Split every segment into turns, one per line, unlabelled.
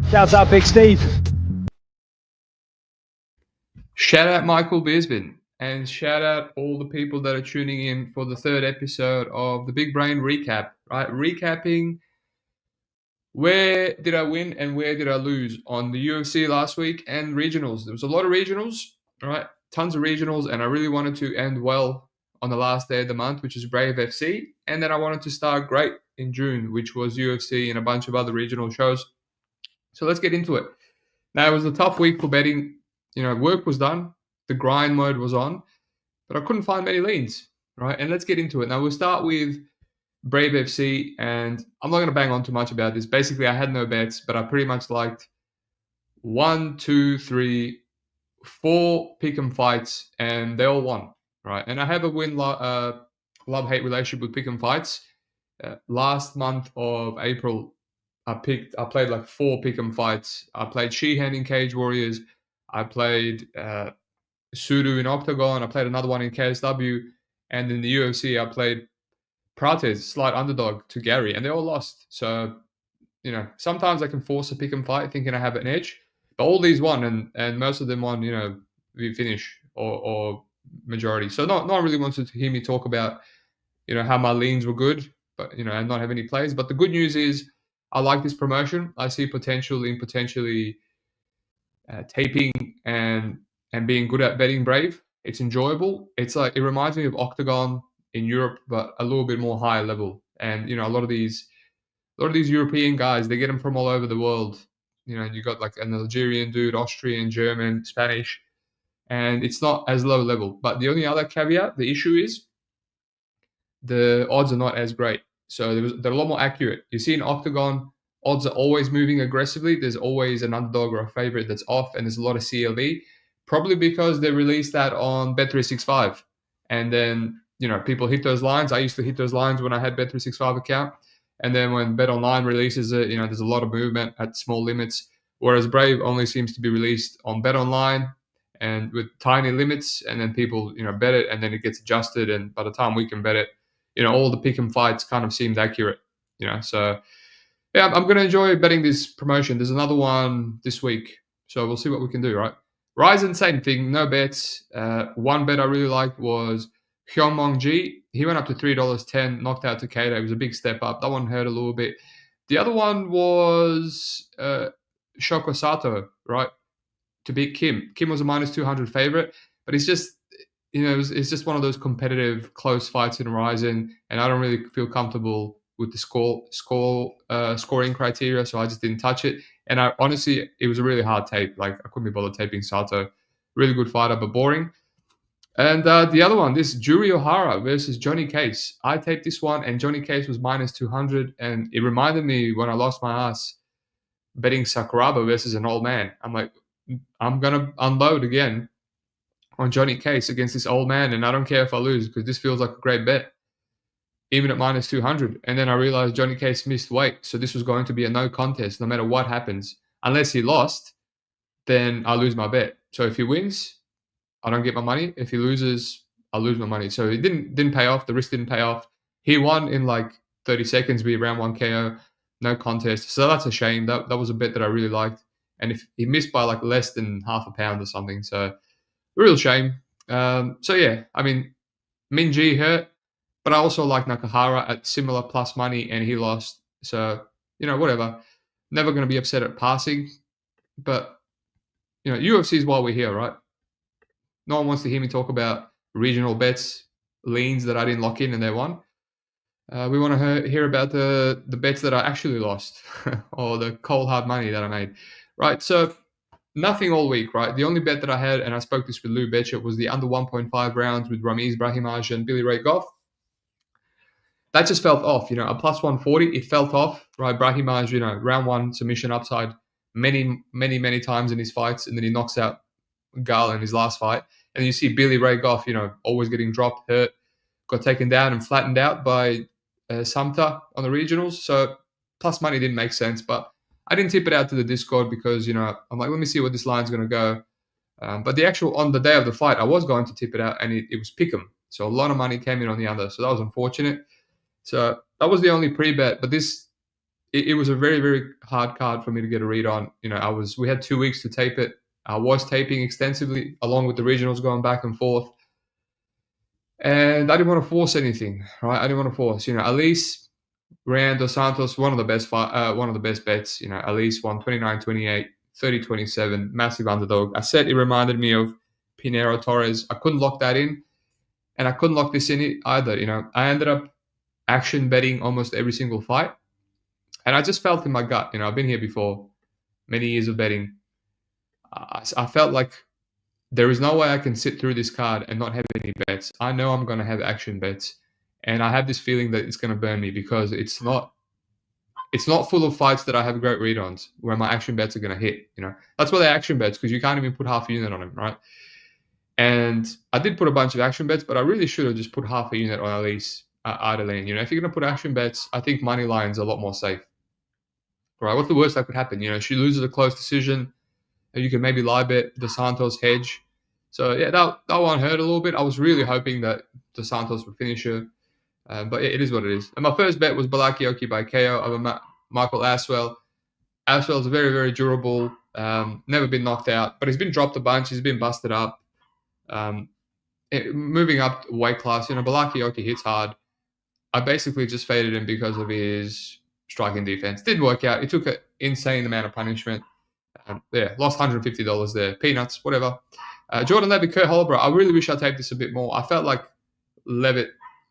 Shouts out Big Steve.
Shout out Michael Bisbin, and shout out all the people that are tuning in for the third episode of the Big Brain Recap, right? Recapping where did I win and where did I lose on the UFC last week and regionals. There was a lot of regionals, right? Tons of regionals, and I really wanted to end well on the last day of the month, which is Brave FC. And then I wanted to start great in June, which was UFC and a bunch of other regional shows. So let's get into it. Now, it was a tough week for betting. Work was done, the grind mode was on, but I couldn't find many leans, right? And let's get into it. Now, we'll start with Brave FC, and I'm not going to bang on too much about this. Basically, I had no bets, but I pretty much liked 1, 2, 3, 4 pick'em fights, and they all won, right? And I have a love-hate relationship with pick'em fights. Last month of April, I played like 4 pick'em fights. I played Sheehan in Cage Warriors. I played Sudu in Octagon. I played another one in KSW. And in the UFC, I played Prates, slight underdog to Gary, and they all lost. So, sometimes I can force a pick'em fight thinking I have an edge. But all these won, and most of them won, the finish or majority. So no one really wanted to hear me talk about, how my leans were good, but, and not have any plays. But the good news is I like this promotion. I see potential in potentially taping and being good at betting Brave. It's enjoyable. It's like, it reminds me of Octagon in Europe, but a little bit more higher level. And, a lot of these European guys, they get them from all over the world. You got like an Algerian dude, Austrian, German, Spanish, and it's not as low level. But the only other caveat, the issue is the odds are not as great. So they're a lot more accurate. You see in Octagon, odds are always moving aggressively. There's always an underdog or a favorite that's off, and there's a lot of CLV, probably because they released that on Bet365. And then, people hit those lines. I used to hit those lines when I had Bet365 account. And then when BetOnline releases it, there's a lot of movement at small limits. Whereas Brave only seems to be released on BetOnline and with tiny limits. And then people, bet it, and then it gets adjusted. And by the time we can bet it, all the pick and fights kind of seemed accurate. So yeah, I'm going to enjoy betting this promotion. There's another one this week, so we'll see what we can do, right? Ryzen, same thing, no bets. One bet I really liked was Hyungmong Ji. He went up to $3.10, knocked out Takeda. It was a big step up. That one hurt a little bit. The other one was Shoko Sato, right? To beat Kim. Kim was a minus 200 favorite, but it's just, it's just one of those competitive, close fights in Ryzen, and I don't really feel comfortable with the scoring criteria, so I just didn't touch it. And honestly, it was a really hard tape. Like, I couldn't be bothered taping Sato. Really good fighter, but boring. And the other one, this Juri Ohara versus Johnny Case. I taped this one, and Johnny Case was minus 200, and it reminded me when I lost my ass betting Sakuraba versus an old man. I'm like, I'm going to unload again on Johnny Case against this old man, and I don't care if I lose because this feels like a great bet, even at minus 200. And then I realized Johnny Case missed weight, so this was going to be a no contest no matter what happens. Unless he lost, then I lose my bet. So if he wins, I don't get my money. If he loses, I lose my money. So it didn't pay off. The risk didn't pay off. He won in like 30 seconds with round 1 KO, no contest. So that's a shame. That was a bet that I really liked. And if he missed by like less than half a pound or something, so a real shame. So yeah, I mean, Minji hurt, but I also like Nakahara at similar plus money, and he lost. So, whatever. Never going to be upset at passing. But, UFC is why we're here, right? No one wants to hear me talk about regional bets, leans that I didn't lock in and they won. We want to hear about the bets that I actually lost or the cold hard money that I made, right? So nothing all week, right? The only bet that I had, and I spoke this with Lou Betcher, was the under 1.5 rounds with Ramiz Brahimaj and Billy Ray Goff. That just felt off, a plus 140, it felt off, right? Brahimaj, round 1 submission upside many, many, many times in his fights, and then he knocks out Gal in his last fight. And you see Billy Ray Goff, always getting dropped, hurt, got taken down and flattened out by Sumter on the regionals. So plus money didn't make sense, but I didn't tip it out to the Discord because, I'm like, let me see where this line's going to go. But on the day of the fight, I was going to tip it out, and it was pick'em. So a lot of money came in on the under. So that was unfortunate. So that was the only pre-bet. But this it was a very, very hard card for me to get a read on. We had 2 weeks to tape it. I was taping extensively along with the regionals going back and forth. And I didn't want to force anything, right? I didn't want to force. Elise ran Dos Santos, one of the best bets. Elise won 29-28, 30-27, massive underdog. I said it reminded me of Pinero Torres. I couldn't lock that in, and I couldn't lock this in either. I ended up action betting almost every single fight, and I just felt in my gut. I've been here before, many years of betting. I felt like there is no way I can sit through this card and not have any bets. I know I'm going to have action bets, and I have this feeling that it's going to burn me because it's not full of fights that I have great read-ons where my action bets are going to hit. That's why they're action bets, because you can't even put half a unit on them, right? And I did put a bunch of action bets, but I really should have just put half a unit on Elise Adeline. If you're going to put action bets, I think money line's a lot more safe. Right? What's the worst that could happen? She loses a close decision. You can maybe lie bet Dos Santos hedge. So yeah, that one hurt a little bit. I was really hoping that Dos Santos would finish her, but it is what it is. And my first bet was Balakioki by KO over Michael Aswell. Aswell's very, very durable. Never been knocked out, but he's been dropped a bunch. He's been busted up. Moving up weight class, Balakioki hits hard. I basically just faded him because of his striking defense. Didn't work out. He took an insane amount of punishment. Lost $150 there. Peanuts, whatever. Jordan Levitt, Kurt Holbrook. I really wish I taped this a bit more. I felt like Levitt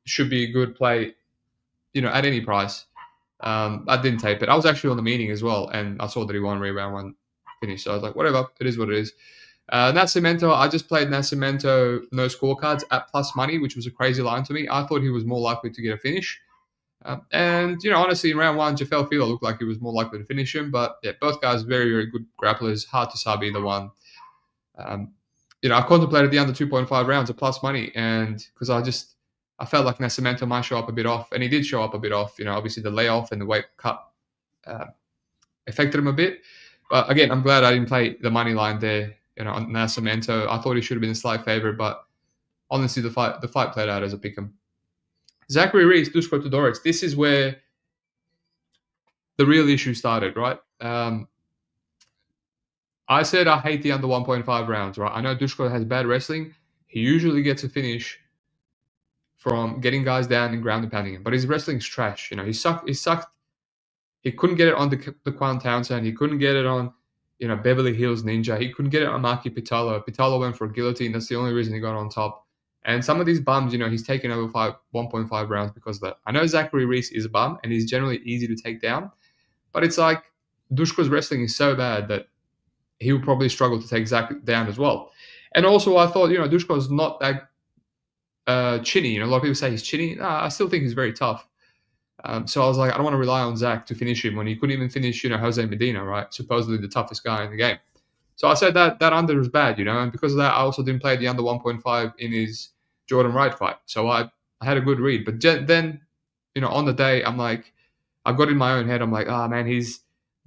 should be a good play, at any price. I didn't tape it. I was actually on the meeting as well, and I saw that he won round one finish. So I was like, whatever. It is what it is. Nascimento, I just played Nascimento no scorecards at plus money, which was a crazy line to me. I thought he was more likely to get a finish. And honestly, in round one, Jafel Fila looked like he was more likely to finish him. But yeah, both guys very, very good grapplers. Hard to sub either one. I contemplated the under 2.5 rounds at plus money, and because I felt like Nascimento might show up a bit off, and he did show up a bit off. Obviously the layoff and the weight cut affected him a bit. But again, I'm glad I didn't play the money line there. On Nascimento, I thought he should have been a slight favorite, but honestly, the fight played out as a pick'em. Zachary Reese, Dusko Todorovic. This is where the real issue started, right? I said I hate the under 1.5 rounds, right? I know Dusko has bad wrestling. He usually gets a finish from getting guys down and ground and pounding him, but his wrestling's trash. He sucked. He couldn't get it on the Quan Townsend. He couldn't get it on, Beverly Hills Ninja. He couldn't get it on Maki Pitolo. Pitolo went for a guillotine. That's the only reason he got on top. And some of these bums, he's taken over 1.5 rounds because of that. I know Zachary Reese is a bum, and he's generally easy to take down. But it's like Dushko's wrestling is so bad that he will probably struggle to take Zach down as well. And also, I thought, Dushko's not that chinny. A lot of people say he's chinny. I still think he's very tough. So I was like, I don't want to rely on Zach to finish him when he couldn't even finish, Jose Medina, right? Supposedly the toughest guy in the game. So I said that under was bad, and because of that, I also didn't play the under 1.5 in his Jordan Wright fight. So I had a good read. But then, on the day, I'm like, I got in my own head. I'm like, man,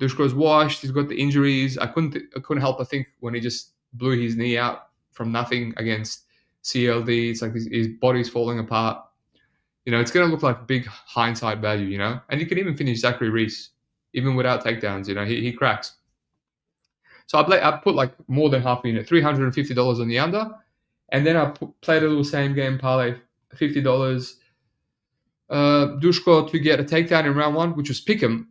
Dushko's washed. He's got the injuries. I couldn't help but think when he just blew his knee out from nothing against CLD. It's like his body's falling apart. It's going to look like big hindsight value, And you can even finish Zachary Reese, even without takedowns, he cracks. So I put like more than half a unit, $350 on the under. And then I played a little same game parlay, $50. Dushko to get a takedown in round one, which was pick'em.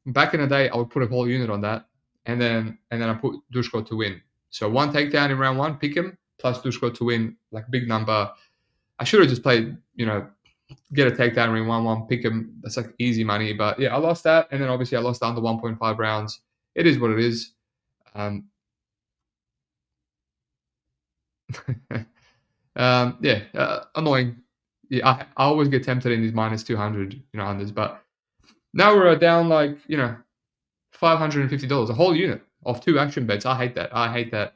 Back in the day, I would put a whole unit on that. And then I put Dushko to win. So one takedown in round one, pick'em, plus Dushko to win, like big number. I should have just played, get a takedown in 1-1, pick him. That's like easy money. But yeah, I lost that. And then obviously I lost under 1.5 rounds. It is what it is. Annoying. Yeah, I always get tempted in these minus 200, unders. But now we're down like, $550, a whole unit of 2 action bets. I hate that.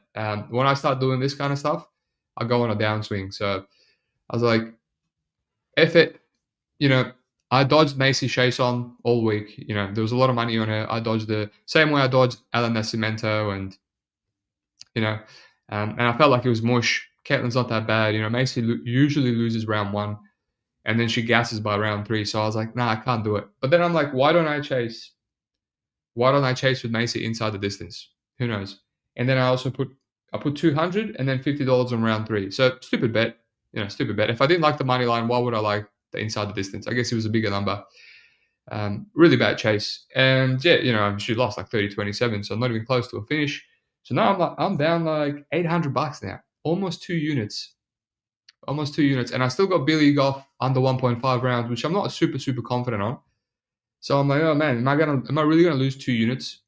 When I start doing this kind of stuff, I go on a downswing. So I was like, F it, I dodged Macy Chason all week. There was a lot of money on her. I dodged the same way I dodged Alan Nascimento, and and I felt like it was mush. Caitlin's not that bad. Macy usually loses round 1, and then she gasses by round 3. So I was like, nah, I can't do it. But then I'm like, why don't I chase Why don't I chase with Macy inside the distance? Who knows? And then I put 200 and then $50 on round 3. So stupid bet, stupid bet. If I didn't like the money line, why would I like the inside the distance? I guess it was a bigger number. Really bad chase. And yeah, she lost like 30-27, so not even close to a finish. So now I'm down like $800 now, almost 2 units. And I still got Billy Goff under 1.5 rounds, which I'm not super, super confident on. So I'm like, oh man, am I really gonna lose 2 units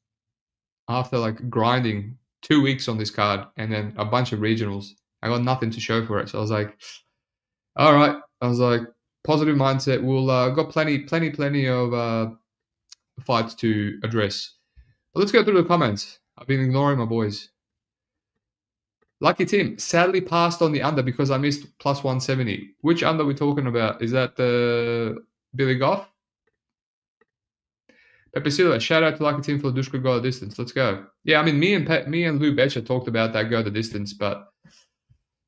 after like grinding 2 weeks on this card and then a bunch of regionals? I got nothing to show for it. So I was like, all right. I was like, positive mindset. We'll got plenty of fights to address. But let's go through the comments. I've been ignoring my boys. Lucky Tim sadly passed on the under because I missed plus 170. Which under are we talking about? Is that the Billy Goff? Pepe Silva, shout out to Lucky Tim for the Dushku go the distance. Let's go. Yeah, I mean, me and Lou Betcher talked about that go the distance, but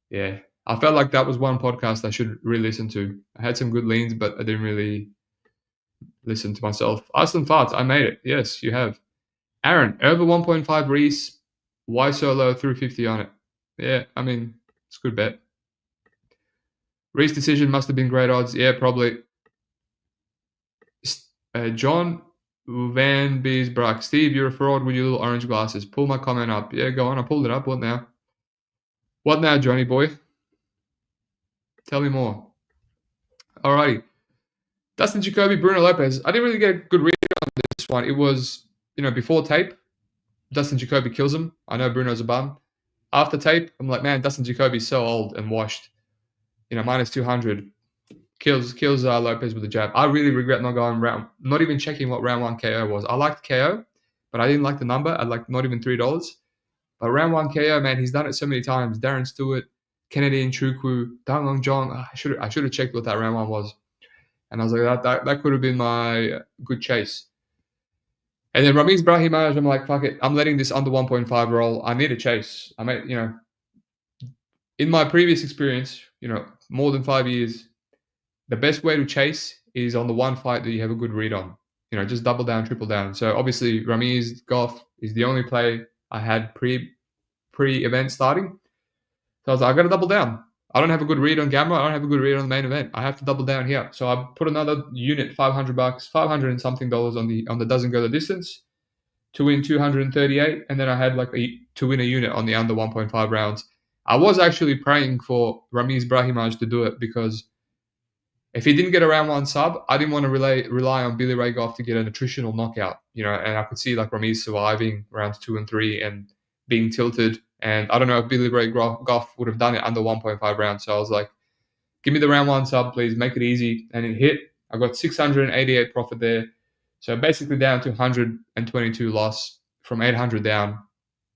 yeah, I felt like that was one podcast I should re-listen to. I had some good leans, but I didn't really listen to myself. Iceland Farts, I made it. Yes, you have. Aaron, over 1.5 Reese. Why so low? 350 on it. Yeah, I mean, it's a good bet. Reese decision must have been great odds. Yeah, probably. John Van Beesbrock. Steve, you're a fraud with your little orange glasses. Pull my comment up. Yeah, go on. I pulled it up. What now? What now, Johnny boy? Tell me more. Alrighty. Dustin Jacoby, Bruno Lopez. I didn't really get a good read on this one. It was, before tape, Dustin Jacoby kills him. I know Bruno's a bum. After tape, I'm like, man, Dustin Jacoby's so old and washed. Minus 200. Kills Lopez with a jab. I really regret not even checking what round 1 KO was. I liked KO, but I didn't like the number. I liked not even $3. But round 1 KO, man, he's done it so many times. Darren Stewart, Kennedy Nchukwu, Dang Long Jong. I should have checked what that round 1 was. And I was like, that could have been my good chase. And then Ramiz Brahimaj, I'm like, fuck it. I'm letting this under 1.5 roll. I need a chase. I mean, in my previous experience, more than 5 years, the best way to chase is on the one fight that you have a good read on. Just double down, triple down. So obviously Ramiz Goff is the only play I had pre-event starting. So I was like, I got to double down. I don't have a good read on Gamma. I don't have a good read on the main event. I have to double down here. So I put another unit, $500, 500 and something dollars on the doesn't go the distance to win 238, and then I had to win a unit on the under 1.5 rounds. I was actually praying for Ramiz Brahimaj to do it because if he didn't get a round 1 sub, I didn't want to rely on Billy Ray Goff to get a nutritional knockout. And I could see Ramiz surviving rounds 2 and 3 and being tilted. And I don't know if Billy Ray Goff would have done it under 1.5 rounds. So I was like, give me the round 1 sub, please. Make it easy. And it hit. I got 688 profit there. So basically down to 122 loss from 800 down.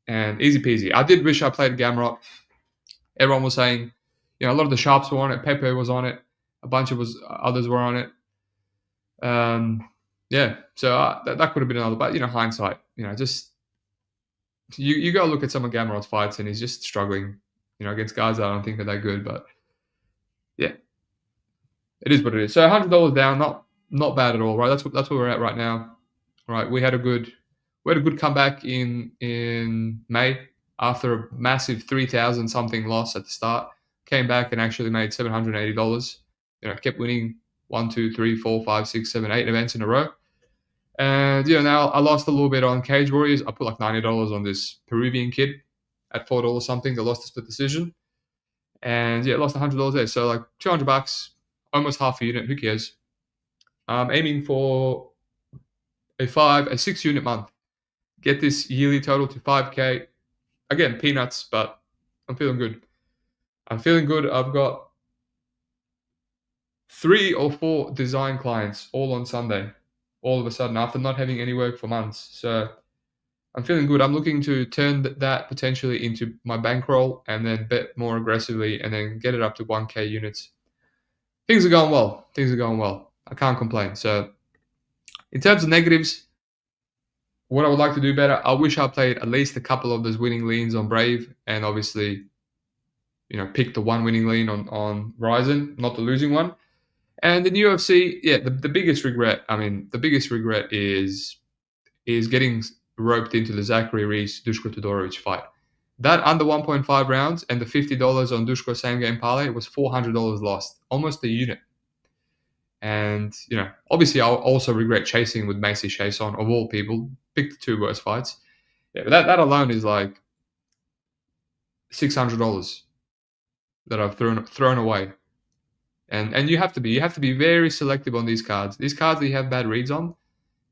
And easy peasy. I did wish I played Gamrot. Everyone was saying, a lot of the sharps were on it. Pepe was on it. A bunch of others were on it. Yeah. So that could have been another. But, hindsight, just... You go look at some of Gamrot's fights, and he's just struggling, against guys that I don't think are that good. But yeah, it is what it is. So $100 down, not bad at all, right? That's where we're at right now. Right, we had a good comeback in May after a massive 3,000 something loss at the start. Came back and actually made $780. Kept winning 1, 2, 3, 4, 5, 6, 7, 8 events in a row. And, now I lost a little bit on Cage Warriors. I put like $90 on this Peruvian kid at $4 something. They lost a split decision. And, yeah, lost $100 there. So, like $200, almost half a unit. Who cares? I'm aiming for a 6 unit month. Get this yearly total to 5K. Again, peanuts, but I'm feeling good. I've got 3 or 4 design clients all on Sunday. All of a sudden, after not having any work for months. So I'm feeling good. I'm looking to turn that potentially into my bankroll and then bet more aggressively and then get it up to 1K units. Things are going well. I can't complain. So in terms of negatives, what I would like to do better, I wish I played at least a couple of those winning leans on Brave and obviously, pick the one winning lean on Ryzen, not the losing one. And in UFC, yeah, the biggest regret is is getting roped into the Zachary Reese-Dushko Todorovic fight. That under 1.5 rounds and the $50 on Dushko same game parlay was $400 lost, almost a unit. And, obviously I'll also regret chasing with Macy Chason, of all people. Pick the two worst fights. Yeah, but that alone is like $600 that I've thrown away. And you have to be very selective on these cards. These cards that you have bad reads on,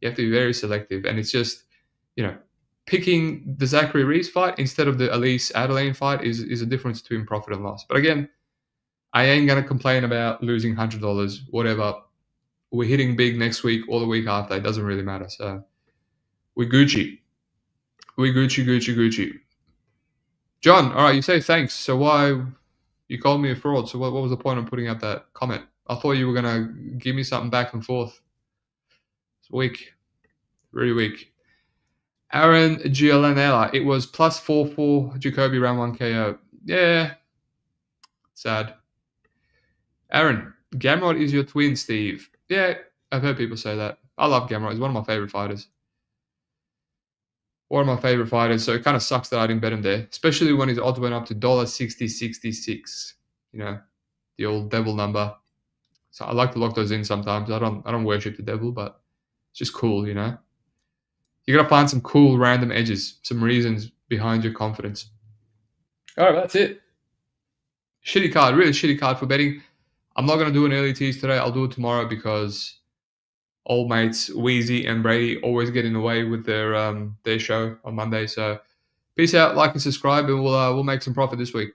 you have to be very selective. And it's just, picking the Zachary Reese fight instead of the Elise Adeline fight is a difference between profit and loss. But again, I ain't gonna complain about losing $100. Whatever. We're hitting big next week or the week after. It doesn't really matter. So we Gucci. We Gucci. John, all right, you say thanks. So why you called me a fraud? So what was the point of putting up that comment? I thought you were gonna give me something back and forth. It's weak. Really weak. Aaron Gialanella, it was plus 4 Jacoby round 1 KO. Yeah. Sad. Aaron, Gamrot is your twin, Steve. Yeah, I've heard people say that. I love Gamrot. He's one of my favorite fighters. So it kind of sucks that I didn't bet him there, especially when his odds went up to $60.66. The old devil number. So I like to lock those in sometimes. I don't worship the devil, but it's just cool, You gotta find some cool random edges, some reasons behind your confidence. All right, that's it. Shitty card, really shitty card for betting. I'm not gonna do an early tease today. I'll do it tomorrow because old mates Wheezy and Brady always get in the way with their show on Monday. So peace out, like and subscribe, and we'll make some profit this week.